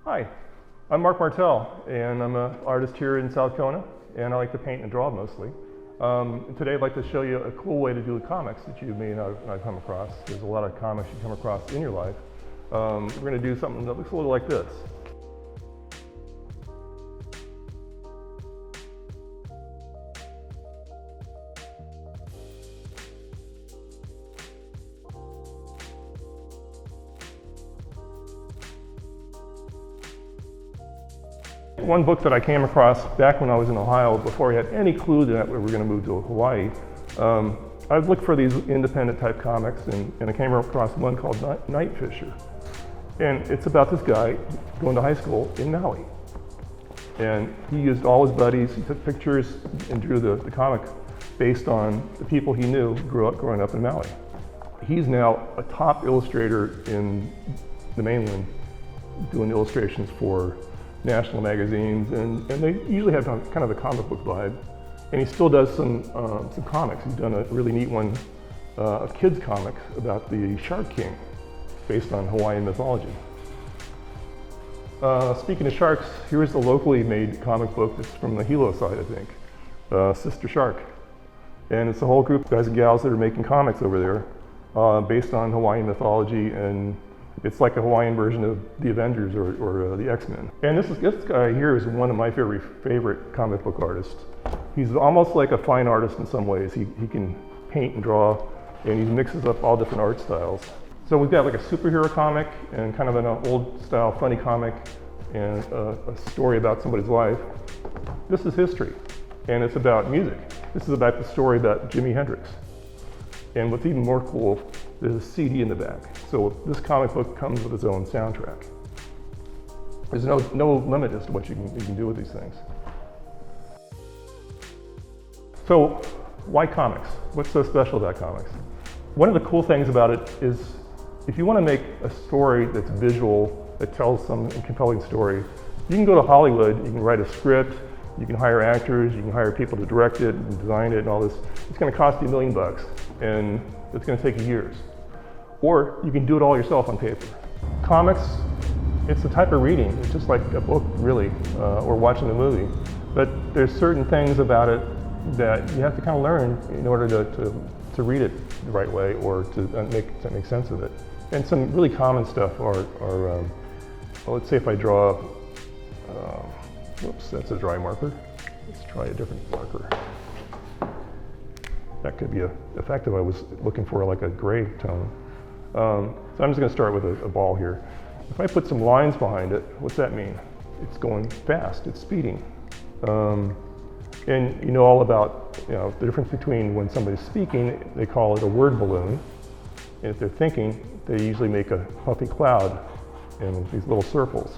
Hi, I'm Mark Martel, and I'm an artist here in South Kona, and I like to paint and draw mostly. Today I'd like to show you a cool way to do comics that you may not have come across. There's a lot of comics you come across in your life. We're going to do something that looks a little like this. One book that I came across back when I was in Ohio, before I had any clue that we were going to move to Hawaii, I'd look for these independent type comics, and I came across one called Night Fisher. And it's about this guy going to high school in Maui. And he used all his buddies, he took pictures and drew the comic based on the people he knew growing up in Maui. He's now a top illustrator in the mainland, doing illustrations for national magazines, and they usually have kind of a comic book vibe. And he still does some comics. He's done a really neat one, a kid's comic about the Shark King, based on Hawaiian mythology. Speaking of sharks, here's the locally made comic book that's from the Hilo side, I think, Sister Shark. And it's a whole group of guys and gals that are making comics over there, based on Hawaiian mythology, and it's like a Hawaiian version of the Avengers or the X-Men. And this guy here is one of my favorite comic book artists. He's almost like a fine artist in some ways. He can paint and draw, and he mixes up all different art styles. So we've got like a superhero comic and kind of an old style funny comic and a story about somebody's life. This is history, and it's about music. This is about the story about Jimi Hendrix. And what's even more cool, there's a CD in the back. So this comic book comes with its own soundtrack. There's no limit as to what you can do with these things. So why comics? What's so special about comics? One of the cool things about it is if you want to make a story that's visual, that tells some compelling story, you can go to Hollywood, you can write a script, you can hire actors, you can hire people to direct it and design it and all this. It's going to cost you $1 million, and it's going to take you years. Or you can do it all yourself on paper. Comics, it's a type of reading. It's just like a book, really, or watching a movie. But there's certain things about it that you have to kind of learn in order to read it the right way, or to make sense of it. And some really common stuff are well, let's say if I draw, whoops, that's a dry marker. Let's try a different marker. That could be effective. I was looking for like a gray tone. So I'm just going to start with a ball here. If I put some lines behind it, what's that mean? It's going fast, it's speeding. And you know all about the difference between when somebody's speaking, they call it a word balloon. And if they're thinking, they usually make a puffy cloud in these little circles.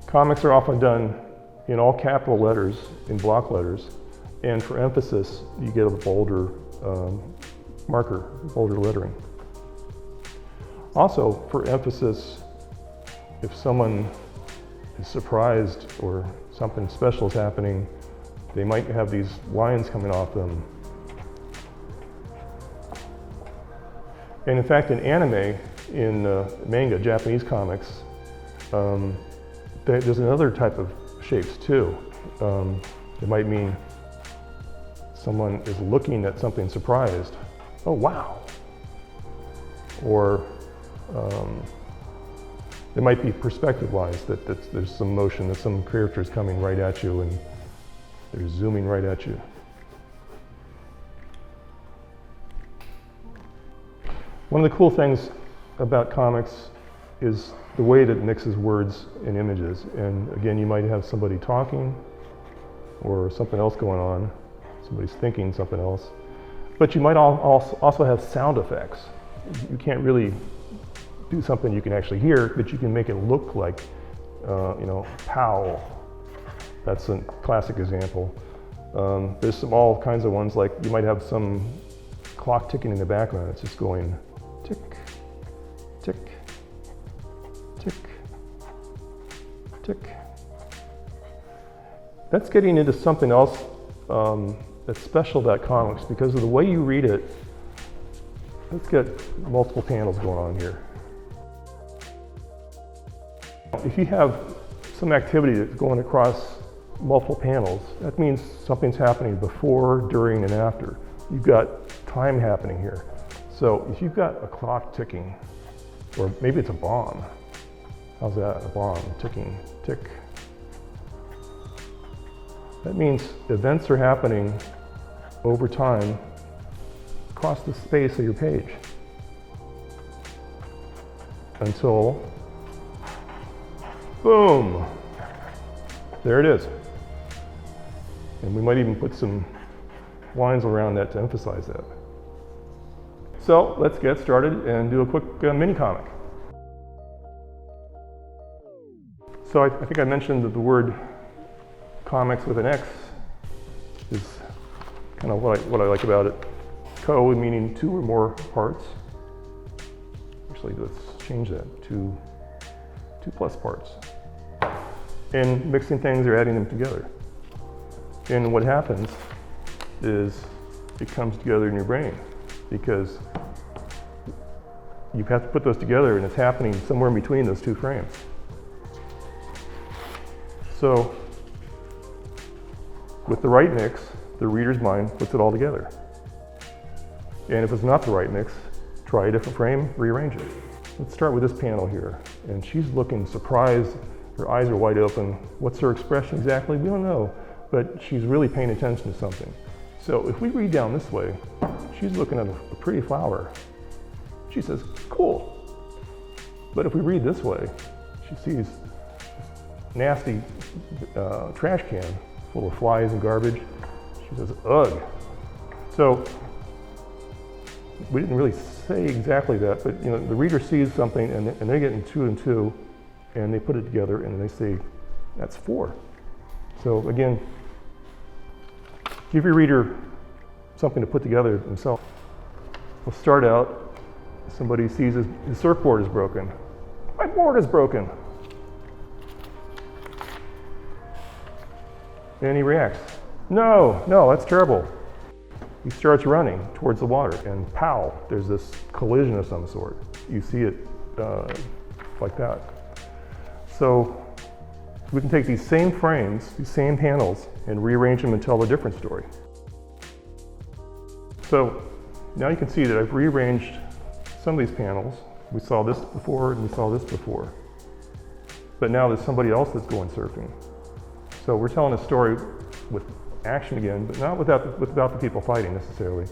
Comics are often done in all capital letters, in block letters, and for emphasis, you get a bolder marker, bolder lettering. Also, for emphasis, if someone is surprised or something special is happening, they might have these lines coming off them. And in fact, in anime, in manga, Japanese comics, there's another type of shapes too. It might mean someone is looking at something surprised. Oh, wow. Or it might be perspective-wise, that there's some motion, that some character is coming right at you and they're zooming right at you. One of the cool things about comics is the way that it mixes words and images. And again, you might have somebody talking or something else going on. Somebody's thinking something else. But you might also have sound effects. You can't really do something you can actually hear, but you can make it look like, pow. That's a classic example. There's all kinds of ones, like you might have some clock ticking in the background. It's just going tick, tick, tick, tick. That's getting into something else that's special about comics, because of the way you read it. Let's get multiple panels going on here. If you have some activity that's going across multiple panels, that means something's happening before, during, and after. You've got time happening here. So if you've got a clock ticking, or maybe it's a bomb. How's that, a bomb, ticking, tick. That means events are happening over time across the space of your page until, boom, there it is. And we might even put some lines around that to emphasize that. So let's get started and do a quick mini comic. So I think I mentioned that the word comics with an X is kind of what I like about it. Co meaning two or more parts. Actually, let's change that to 2+ parts. And mixing things or adding them together. And what happens is it comes together in your brain because you have to put those together and it's happening somewhere in between those two frames. So with the right mix, the reader's mind puts it all together. And if it's not the right mix, try a different frame, rearrange it. Let's start with this panel here. And she's looking surprised, her eyes are wide open. What's her expression exactly? We don't know, but she's really paying attention to something. So if we read down this way, she's looking at a pretty flower. She says, cool. But if we read this way, she sees this nasty trash can full of flies and garbage. She says, ugh. So we didn't really say exactly that, but the reader sees something and they're getting 2 and 2, and they put it together and they say, that's 4. So again, give your reader something to put together themselves. We'll start out, somebody sees his surfboard is broken. My board is broken. And he reacts, no, that's terrible. He starts running towards the water and pow, there's this collision of some sort. You see it like that. So we can take these same frames, these same panels, and rearrange them and tell a different story. So now you can see that I've rearranged some of these panels. We saw this before and we saw this before. But now there's somebody else that's going surfing. So we're telling a story with action again, but not without the people fighting necessarily.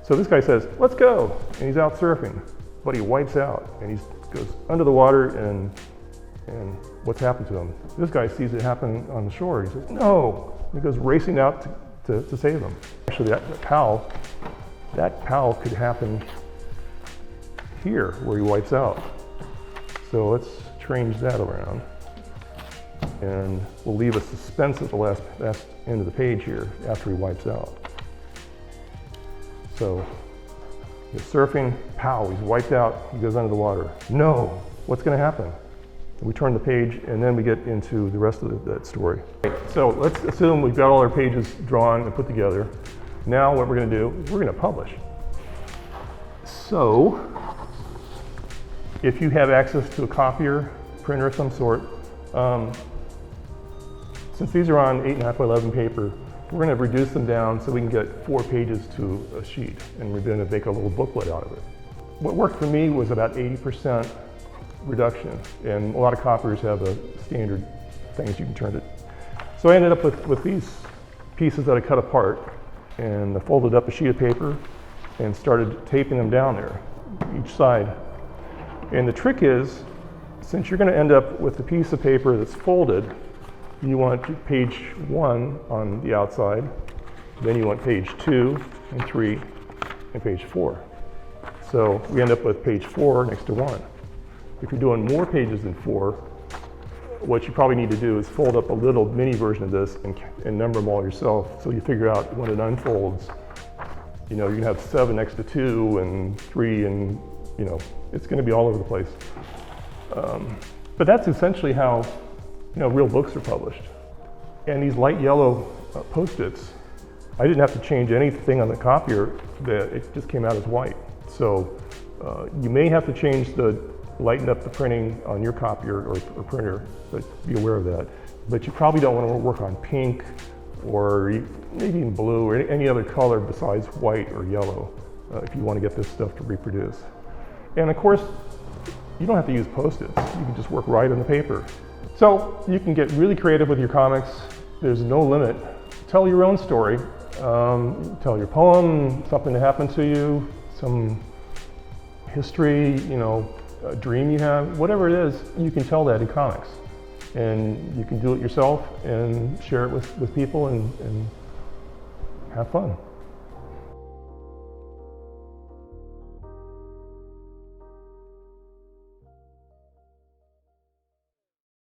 So this guy says, let's go, and he's out surfing, but he wipes out and he goes under the water and what's happened to him? This guy sees it happen on the shore. He says, no, he goes racing out to save him. Actually, that pow could happen here where he wipes out. So let's change that around. And we'll leave a suspense at the last end of the page here after he wipes out. So he's surfing, pow, he's wiped out, he goes under the water. No, what's gonna happen? We turn the page and then we get into the rest of that story. So let's assume we've got all our pages drawn and put together. Now what we're gonna do, we're gonna publish. So if you have access to a copier, printer of some sort, since these are on 8.5 by 11 paper, we're going to reduce them down so we can get 4 pages to a sheet, and we're going to make a little booklet out of it. What worked for me was about 80% reduction, and a lot of copiers have a standard things you can turn it. So I ended up with these pieces that I cut apart, and I folded up a sheet of paper and started taping them down there, each side. And the trick is, since you're going to end up with a piece of paper that's folded, you want page 1 on the outside, then you want page 2 and 3 and page 4. So we end up with page 4 next to 1. If you're doing more pages than 4, what you probably need to do is fold up a little mini version of this and number them all yourself, so you figure out when it unfolds, you're gonna have 7 next to 2 and 3, and it's gonna be all over the place. But that's essentially how real books are published. And these light yellow Post-its, I didn't have to change anything on the copier, it just came out as white. So you may have to change the lighten up the printing on your copier or printer, but be aware of that. But you probably don't want to work on pink or maybe even blue or any other color besides white or yellow if you want to get this stuff to reproduce. And of course, you don't have to use Post-its. You can just work right on the paper. So you can get really creative with your comics. There's no limit. Tell your own story. Tell your poem, something that happened to you, some history, a dream you have, whatever it is, you can tell that in comics. And you can do it yourself and share it with people and have fun.